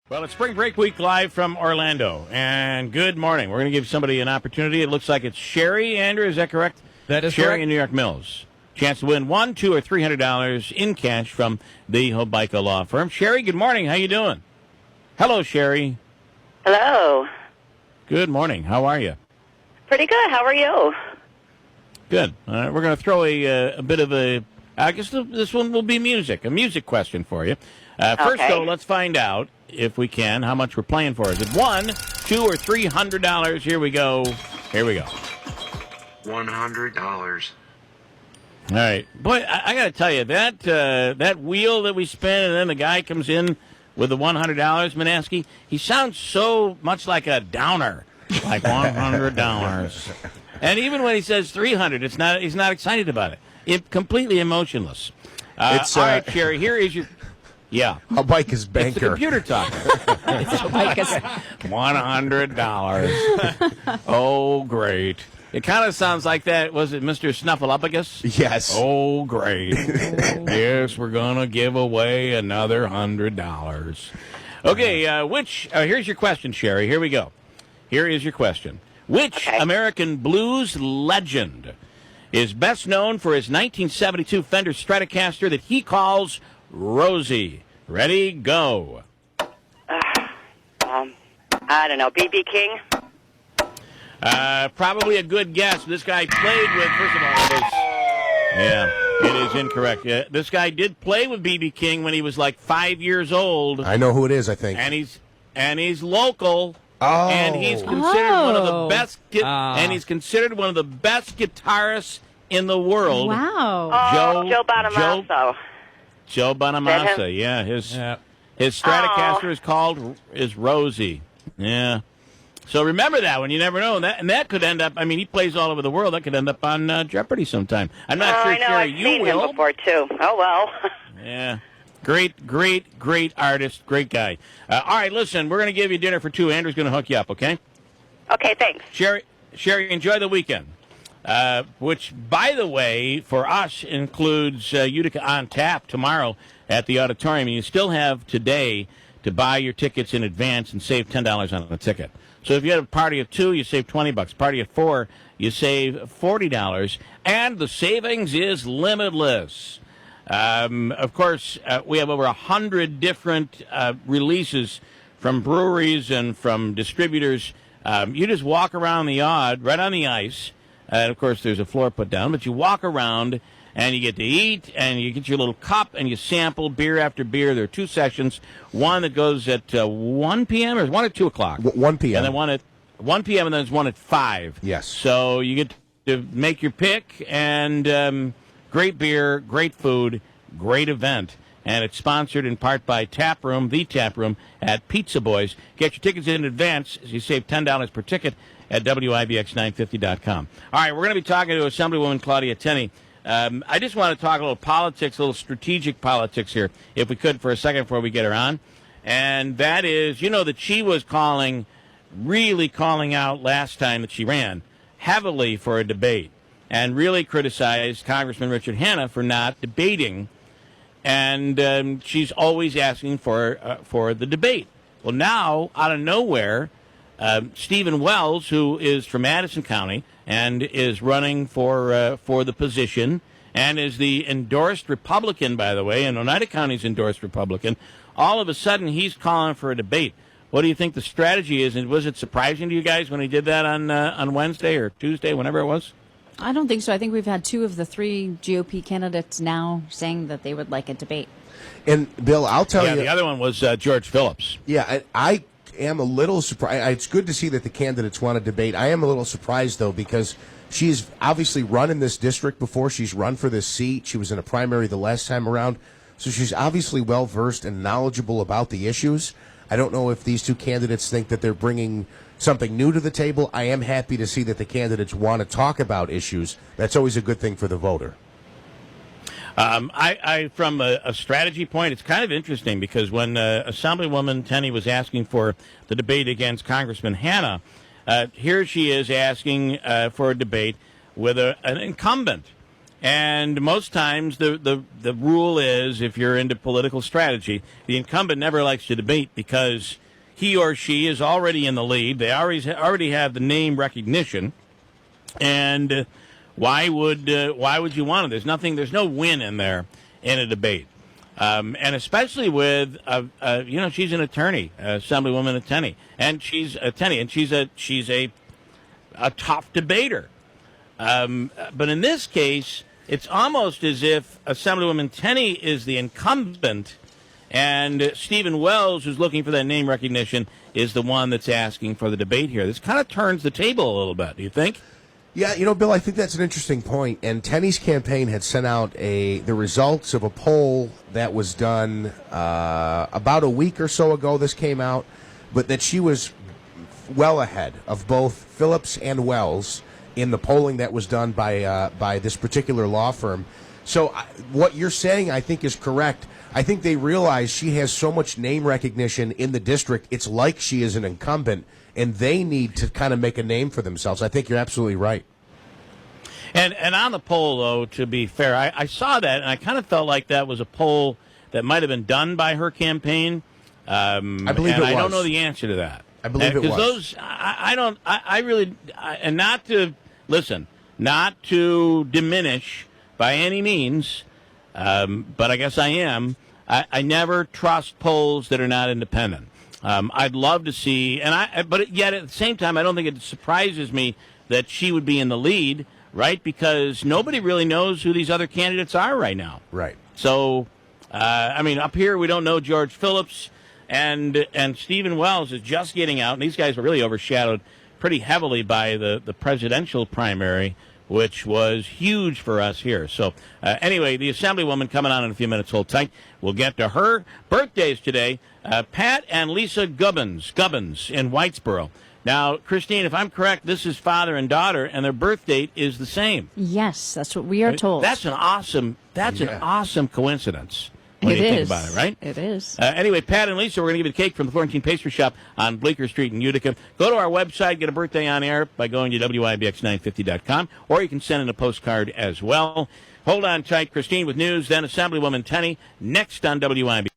Well, it's Spring Break Week live from Orlando, and good morning. We're going to give somebody an opportunity. It looks like it's Sherry. Andrew, is that correct? That is Sherry correct. in New York Mills. Chance to win $100, $200, or $300 in cash from the Hobica Law Firm. Sherry, good morning. How you doing? Hello, Sherry. Hello. Good morning. How are you? Pretty good. How are you? Good. We're going to throw a bit of a. I guess this one will be music. A music question for you. First, Okay. though, let's find out, if we can, how much we're playing for. Is it $100, $200, or $300? Here we go. $100. All right. Boy, I got to tell you, that wheel that we spin and then the guy comes in with the $100, Manaski, he sounds so much like a downer, like $100. And even when he says $300, he's not excited about it. Completely emotionless. All right, Sherry, here is your... Yeah. A bike is banker. It's the computer talking. $100. Oh, great. It kind of sounds like that. Was it Mr. Snuffleupagus? Yes. Oh, great. Yes, we're going to give away another $100. Okay, here's your question, Sherry. Here we go. Here is your question. Which American blues legend is best known for his 1972 Fender Stratocaster that he calls Rosie? Ready, go. I don't know. B.B. King? Probably a good guess. This guy played with, first of all, it is incorrect. This guy did play with B.B. King when he was like 5 years old. I know who it is, I think. And he's local. Oh. And he's considered one of the best and he's considered one of the best guitarists in the world. Wow. Oh, Joe Bonamassa. Joe Bonamassa, yeah. His Stratocaster is Rosie. Yeah. So remember that one. You never know. And that could end up, I mean, he plays all over the world. That could end up on Jeopardy sometime. I'm not sure, I know. Sherry, I've you seen will. him before, too. Oh, well. Yeah. Great artist. Great guy. All right, listen, we're going to give you dinner for two. Andrew's going to hook you up, okay? Okay, thanks. Sherry, enjoy the weekend. Which, by the way, for us includes Utica on Tap tomorrow at the auditorium. You still have today to buy your tickets in advance and save $10 on a ticket. So if you have a party of two, you save $20. Party of four, you save $40. And the savings is limitless. Of course, we have over 100 different releases from breweries and from distributors. You just walk around the yard, right on the ice. And, of course, there's a floor put down. But you walk around, and you get to eat, and you get your little cup, and you sample beer after beer. There are two sessions, one that goes at 1 p.m. or 1 at 2 o'clock? 1 p.m. And then one at 1 p.m., and then there's one at 5. Yes. So you get to make your pick, and great beer, great food, great event. And it's sponsored in part by Tap Room, the Tap Room at Pizza Boys. Get your tickets in advance. You save $10 per ticket at WIBX950.com. All right, we're going to be talking to Assemblywoman Claudia Tenney. I just want to talk a little politics, a little strategic politics here, if we could, for a second before we get her on. And that is, you know, that she was really calling out last time that she ran heavily for a debate and really criticized Congressman Richard Hanna for not debating. And she's always asking for the debate. Well, now, out of nowhere, Stephen Wells, who is from Madison County and is running for the position and is the endorsed Republican, by the way, and Oneida County's endorsed Republican, all of a sudden he's calling for a debate. What do you think the strategy is? And was it surprising to you guys when he did that on Wednesday or Tuesday, whenever it was? I don't think so. I think we've had 2 of the 3 GOP candidates now saying that they would like a debate. And, Bill, I'll tell you. Yeah, the other one was George Phillips. Yeah, I am a little surprised. It's good to see that the candidates want to debate. I am a little surprised, though, because she's obviously run in this district before. She's run for this seat. She was in a primary the last time around. So she's obviously well-versed and knowledgeable about the issues. I don't know if these 2 candidates think that they're bringing something new to the table. I am happy to see that the candidates want to talk about issues. That's always a good thing for the voter. I from a strategy point, it's kind of interesting because when Assemblywoman Tenney was asking for the debate against Congressman Hanna, here she is asking for a debate with an incumbent. And most times the rule is, if you're into political strategy, the incumbent never likes to debate because he or she is already in the lead. They already have the name recognition. And why would you want it? There's no win in there in a debate. And especially with, she's an attorney, Assemblywoman Tenney, and she's a tough debater. But in this case, it's almost as if Assemblywoman Tenney is the incumbent, and Stephen Wells, who's looking for that name recognition, is the one that's asking for the debate here. This kind of turns the table a little bit. Do you think? Yeah, Bill, I think that's an interesting point. And Tenney's campaign had sent out the results of a poll that was done about a week or so ago. This came out, but that she was well ahead of both Phillips and Wells in the polling that was done by this particular law firm. So what you're saying, I think, is correct. I think they realize she has so much name recognition in the district, it's like she is an incumbent, and they need to kind of make a name for themselves. I think you're absolutely right. And on the poll, though, to be fair, I saw that, and I kind of felt like that was a poll that might have been done by her campain. I believe it was. I don't know the answer to that. I believe it was. Because those, and not to diminish by any means, but I guess I am. I never trust polls that are not independent. I'd love to see, but yet at the same time, I don't think it surprises me that she would be in the lead, right? Because nobody really knows who these other candidates are right now. Right. So, up here we don't know George Phillips, and Stephen Wells is just getting out, and these guys were really overshadowed pretty heavily by the presidential primary, which was huge for us here. So, anyway, the Assemblywoman coming on in a few minutes. Hold tight. We'll get to her birthdays today. Pat and Lisa Gubbins in Whitesboro. Now, Christine, if I'm correct, this is father and daughter, and their birth date is the same. Yes, that's what we are told. That's an awesome coincidence when you think about it, right? It is. Anyway, Pat and Lisa, we're going to give you the cake from the Florentine Pastry Shop on Bleecker Street in Utica. Go to our website, get a birthday on air by going to WIBX950.com, or you can send in a postcard as well. Hold on tight, Christine, with news, then Assemblywoman Tenney, next on WIBX.